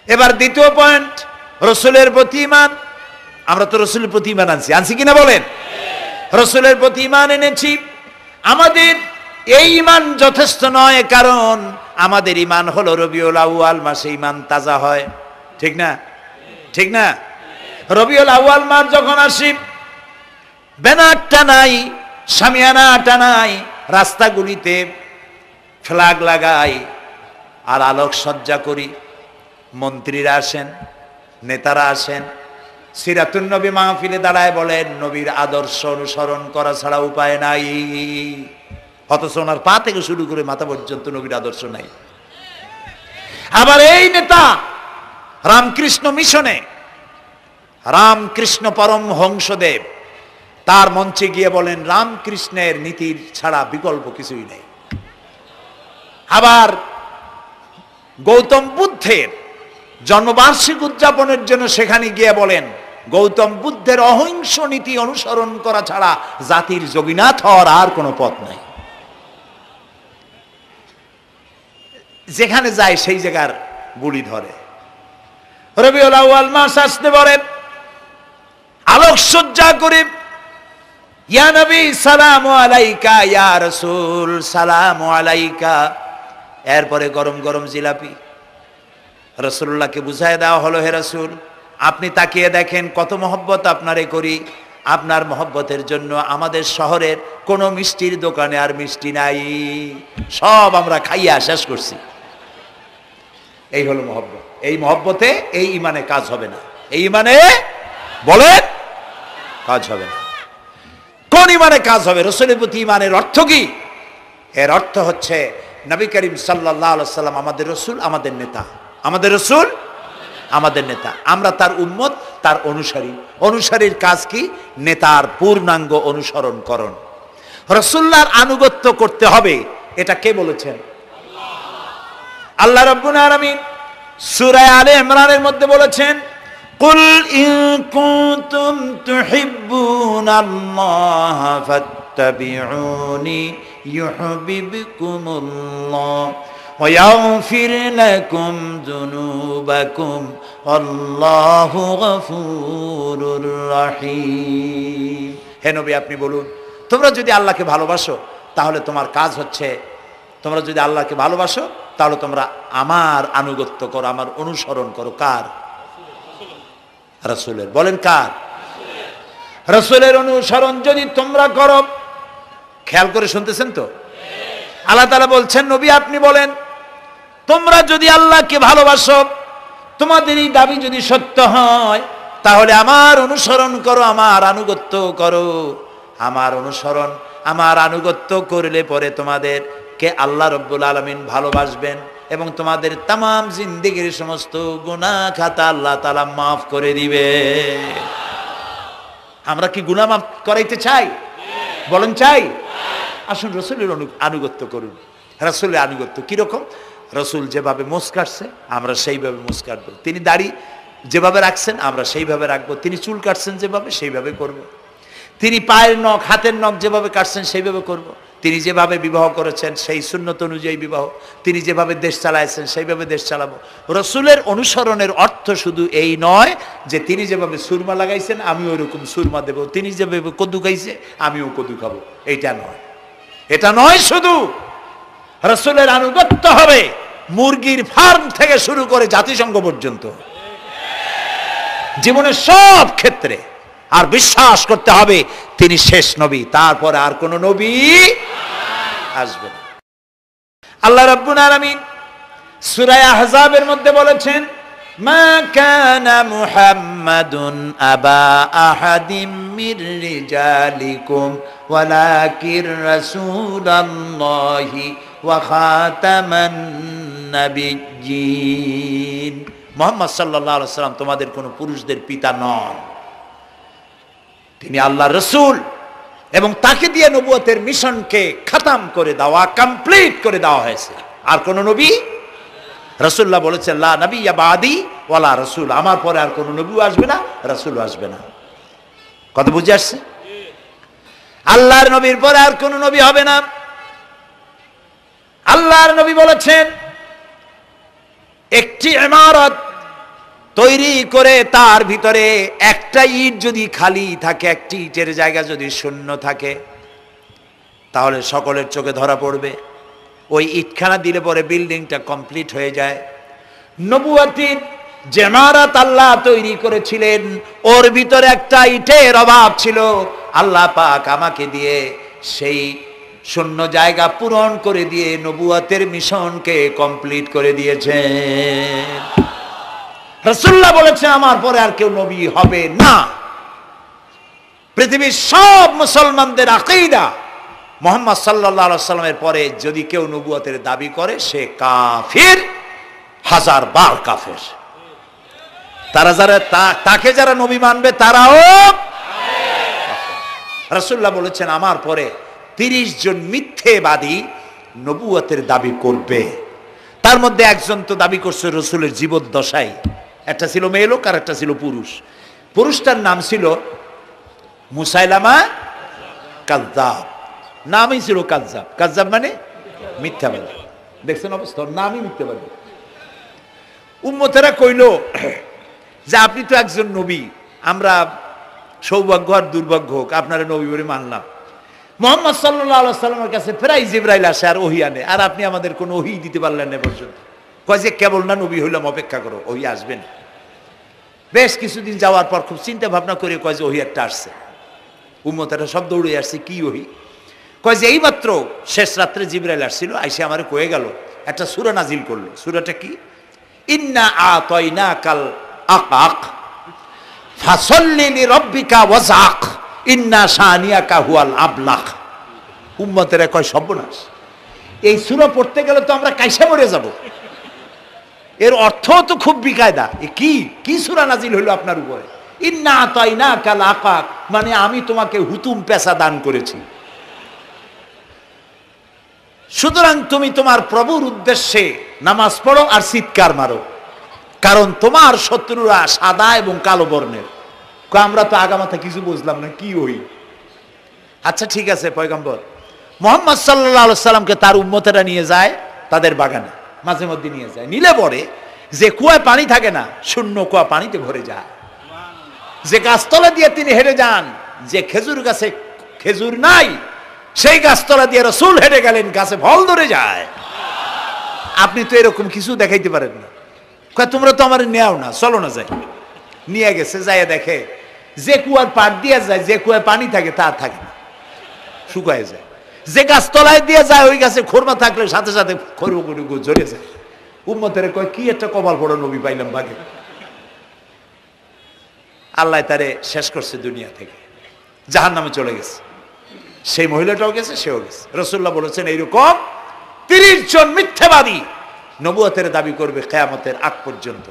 এবার দ্বিতীয় পয়েন্ট, রসুলের প্রতি ঈমান। আমরা তো রসুলের প্রতি ঈমান আনছি কিনা বলেন? রসুলের প্রতি ঈমান এনেছি। আমাদের এই ঈমান যথেষ্ট নয়, কারণ আমাদের ঈমান হলো রবিউল আউয়াল মাসে ঈমান তাজা হয়, ঠিক না? ঠিক না? রবিউল আউয়াল মাস যখন আসি, ব্যানার টানাই, শামিয়ানা টানাই, রাস্তাগুলিতে ফ্ল্যাগ লাগাই আর আলোকসজ্জা করি। মন্ত্রীরা আসেন, নেতারা আসেন, সিরাতুন নবী মাহফিলে দাঁড়ায় বলেন নবীর আদর্শ অনুসরণ করা ছাড়া উপায় নাই। অথচ ওনার পা থেকে শুরু করে মাথা পর্যন্ত নবীর আদর্শ নাই। আবার এই নেতা রামকৃষ্ণ মিশনে, রামকৃষ্ণ পরমহংসদেব তার মঞ্চে গিয়ে বলেন রামকৃষ্ণের নীতির ছাড়া বিকল্প কিছুই নেই। আবার গৌতম বুদ্ধের জন্মবার্ষিকী উদযাপনের জন্য সেখানে গিয়ে বলেন গৌতম বুদ্ধের অহিংস নীতি অনুসরণ করা ছাড়া জাতির যোগীনাথ হওয়ার আর কোনো পথ নাই। যেখানে যায় সেই জায়গার গুলি ধরে। রবিউল আউয়াল মাস আসতে পারে, আলোকসজ্জা করে ইয়া নবী সালামু আলাইকা, ইয়া রাসূল সালামু আলাইকা। এরপরে গরম গরম জিলাপি রাসূলুল্লাহকে বুঝায় দেওয়া হলো, হে রাসূল আপনি তাকিয়ে দেখেন কত মহব্বত আপনারে করি, আপনার মহব্বতের জন্য আমাদের শহরের কোনো মিষ্টির দোকানে আর মিষ্টি নাই, সব আমরা খাইয়া শেষ করছি। এই হলো মহব্বত। এই মহব্বতে এই ঈমানে কাজ হবে না। এই ঈমানে বলেন কাজ হবে না। কোন ঈমানে কাজ হবে? রাসূলের প্রতি ঈমানের অর্থ কি? এর অর্থ হচ্ছে নবী করিম সাল্লাল্লাহু আলাইহি ওয়াসাল্লাম আমাদের রাসূল, আমাদের নেতা। আমাদের রাসূল আমাদের নেতা, আমরা তার উম্মত, তার অনুসারী। অনুসারীর কাজ কি? নেতার পূর্ণাঙ্গ অনুসরণ করণ। রাসূলুল্লাহর আনুগত্য করতে হবে, এটা কে বলেছেন? আল্লাহ রাব্বুল আলামিন সূরা আলে ইমরানের মধ্যে বলেছেন কুল ইন কুনতুম তুহিব্বুনাল্লাহা ফাত্তাবিউনি ইউহিব্বুকুমুল্লাহ ওয়া ইয়াগফির লাকুম যুনুবাকুম আল্লাহু গফুরুর রহিম। হে নবী আপনি বলুন, তোমরা যদি আল্লাহকে ভালোবাসো তাহলে তোমার কাজ হচ্ছে, তোমরা যদি আল্লাহকে ভালোবাসো তাহলে তোমরা আমার আনুগত্য করো, আমার অনুসরণ করো। কার? রাসূলের। বলেন কার? রাসূলের অনুসরণ যদি তোমরা করো, খেয়াল করে শুনতেছেন তো? আল্লাহ তাআলা বলছেন নবী আপনি বলেন তোমরা যদি আল্লাহকে ভালোবাসো, তোমাদের এই দাবি যদি সত্য হয়, তাহলে আমার অনুসরণ করো, আমার আনুগত্য করো। আমার অনুসরণ, আমার আনুগত্য করলে পরে তোমাদেরকে আল্লাহ রাব্বুল আলামিন ভালোবাসবেন এবং তোমাদের তামাম জিন্দেগির সমস্ত গুনাহ খাতা আল্লাহ তাআলা মাফ করে দিবে। আমরা কি গুনাহ মাফ করাইতে চাই? বলেন চাই? আসুন রাসূলের আনুগত্য করুন। রাসূলের আনুগত্য কিরকম? রাসূল যেভাবে মোস কাটছে আমরা সেইভাবে মোস কাটবো। তিনি দাড়ি যেভাবে রাখছেন আমরা সেইভাবে রাখবো। তিনি চুল কাটছেন যেভাবে সেইভাবে করব। তিনি পায়ের নখ, হাতের নখ যেভাবে কাটছেন সেইভাবে করব। তিনি যেভাবে বিবাহ করেছেন সেই সুন্নত অনুযায়ী বিবাহ, তিনি যেভাবে দেশ চালাইছেন সেইভাবে দেশ চালাবো। রাসূলের অনুসরণের অর্থ শুধু এই নয় যে তিনি যেভাবে সুরমা লাগাইছেন আমি ওইরকম সুরমা দেব, তিনি যেভাবে কদু খাইছে আমিও কদু খাবো, এইটা নয়। এটা নয়, শুধু রাসূলের আনুগত্য হবে মুরগির ফার্ম থেকে শুরু করে জাতিসংঘ পর্যন্ত, জীবনের সব ক্ষেত্রে। আর বিশ্বাস করতে হবে তিনি শেষ নবী, তারপরে আর কোন নবী আসবে না। আল্লাহ রাব্বুল আলামিন সূরা আহজাবের মধ্যে বলেছেন মা কানা মুহাম্মাদুন আবা আহাদিম মির রিজালিকুম ওয়ালাকির রাসূলুল্লাহি ওয়া খাতামান নাবিয়্যিন। মুহাম্মদ সাল্লাল্লাহু আলাইহি ওয়াসাল্লাম তোমাদের কোন পুরুষদের পিতা নন, তিনি আল্লাহর রাসূল এবং তাকে দিয়ে নবুয়তের মিশনকে খতম করে দেওয়া, কমপ্লিট করে দেওয়া হয়েছে। আর কোন নবী, রাসূলুল্লাহ বলেছেন লা নাবিয়্যা বাদি ওয়ালা রাসূল, আমার পরে আর কোন নবী আসবে না, রাসূল আসবে না। কথা বুঝে আসছে? আল্লাহর নবীর পরে আর কোন নবী হবে না। আল্লাহর নবী বলেছেন এক একটি ইমারত তৈরি করে তার ভিতরে একটা ইট যদি খালি থাকে, একটি ইটের জায়গা যদি শূন্য থাকে, তাহলে সকলের চোখে ধরা পড়বে। ওই ইটখানা দিলে পরে বিল্ডিংটা কমপ্লিট হয়ে যায়। নবুয়তির যে ইমারত আল্লাহ তৈরি করেছিলেন, ওর ভিতরে একটা ইটের অভাব ছিল। আল্লাহ পাক আমাকে দিয়ে সেই শূন্য জায়গা পূরণ করে দিয়ে নবুয়তের মিশনকে কমপ্লিট করে দিয়েছেন। রাসূলুল্লাহ বলেছেন আমার পরে আর কেউ নবী হবে না। পৃথিবীর সব মুসলমানদের আকীদা, মুহাম্মদ সাল্লাল্লাহু আলাইহি ওয়াসাল্লামের পরে যদি কেউ নবুয়তের দাবি করে সে কাফির, হাজার বার কাফের। তারা যারা তাকে যারা নবী মানবে তারাও রাসূলুল্লাহ বলেছেন আমার পরে 30 জন মিথ্যেবাদী নবুয়তের দাবি করবে। তার মধ্যে একজন তো দাবি করছে রাসূলের জীবদ্দশায়, একটা ছিল মেয়ে লোক আর একটা ছিল পুরুষ। পুরুষটার নাম ছিল মুসাইলামা কাযযাব, নামই ছিল কাযযাব। কাযযাব মানে মিথ্যাবাদী। দেখছেন অবস্থা, নামই মিথ্যাবাদী। উম্মতেরা কইল যে আপনি তো একজন নবী, আমরা সৌভাগ্য আর দুর্ভাগ্য হোক আপনারা নবী বলে মানলাম। মুহাম্মদ সাল্লাল্লাহু আলাইহি ওয়াসাল্লামের কাছে প্রায় জিবরাইল আসে আর ওহী আনে, আর আপনি আমাদের কোনো ওহী দিতে পারলেন না পর্যন্ত। কয় যে কেবল না নবী হইলাম, অপেক্ষা করো, ওহী আসবেন। বেশ কিছুদিন যাওয়ার পর খুব চিন্তা ভাবনা করে কয় যে ওহী একটা আসছে। উম্মতেরা সব দৌড়ে আসছে, কি ওহী? কয় যে এইমাত্র শেষ রাত্রে জিবরাইল আসছিল, আইসে আমারে কয়ে গেল একটা সূরা নাজিল করলো। সূরাটা কি? ইন্না আতাইনাকাল আকাক ফাসাল্লি লিরাব্বিকা ওয়াজআক ইন্না শানিয়াকা হুয়াল আবলাক। উম্মতেরা কয় সর্বনাশ, এই সূরা পড়তে গেলে তো আমরা কাইসা মরে যাব। এর অর্থ তো খুব বিকায়দা। কি সূরা নাজিল হলো আপনার উপরে? ইন্না আতাইনাকাল আকাক মানে আমি তোমাকে হুতুম পেশা দান করেছি, সুতরাং তুমি তোমার প্রভুর উদ্দেশ্যে নামাজ পড়ো আর চিৎকার মারো, কারণ তোমার শত্রুরা সাদা এবং কালো বর্ণের। আমরা তো আগামাথা কিছু বুঝলাম না, কি ওই? আচ্ছা ঠিক আছে, পয়গম্বর মুহাম্মদ সাল্লাল্লাহু আলাইহি সাল্লামকে তার উম্মতেরা নিয়ে যায় তাদের বাগানে, মাঝে মধ্যে নিয়ে যায়। নিলে পরে যে কুয়ায় পানি থাকে না, শূন্য কুয়া পানিতে ভরে যায়। যে গাছতলা দিয়ে তিনি হেঁটে যান, যে খেজুর গাছে খেজুর নাই, সেই গাছতলা দিয়ে রাসূল হেঁটে গেলেন, গাছে ফল ধরে যায়। আপনি তো এরকম কিছু দেখাইতে পারেন না। তোমরা তো আমার নেও না, চলো না যাই। নিয়ে গেছে, যাইয়া দেখে যে কুয়ার পাড় দিয়ে যায়, যে কুয়ায় পানি থাকে তা থাকে না, শুকায় যায়। যে গাছতলায় দিয়ে যায় ওই গাছে খোরমা থাকলে সাথে সাথে খরমা ঝরে যায়। উম্মতের কয় কি একটা কপাল পড়া নবী পাইলাম বাগে। আল্লাহ তারে শেষ করছে দুনিয়া থেকে, জাহান্নামে চলে গেছে। সেই মহিলাটাও গেছে, সেও গেছে। রাসূলুল্লাহ বলেছেন এইরকম 30 জন মিথ্যাবাদী নবুয়তের দাবি করবে কিয়ামতের আগ পর্যন্ত।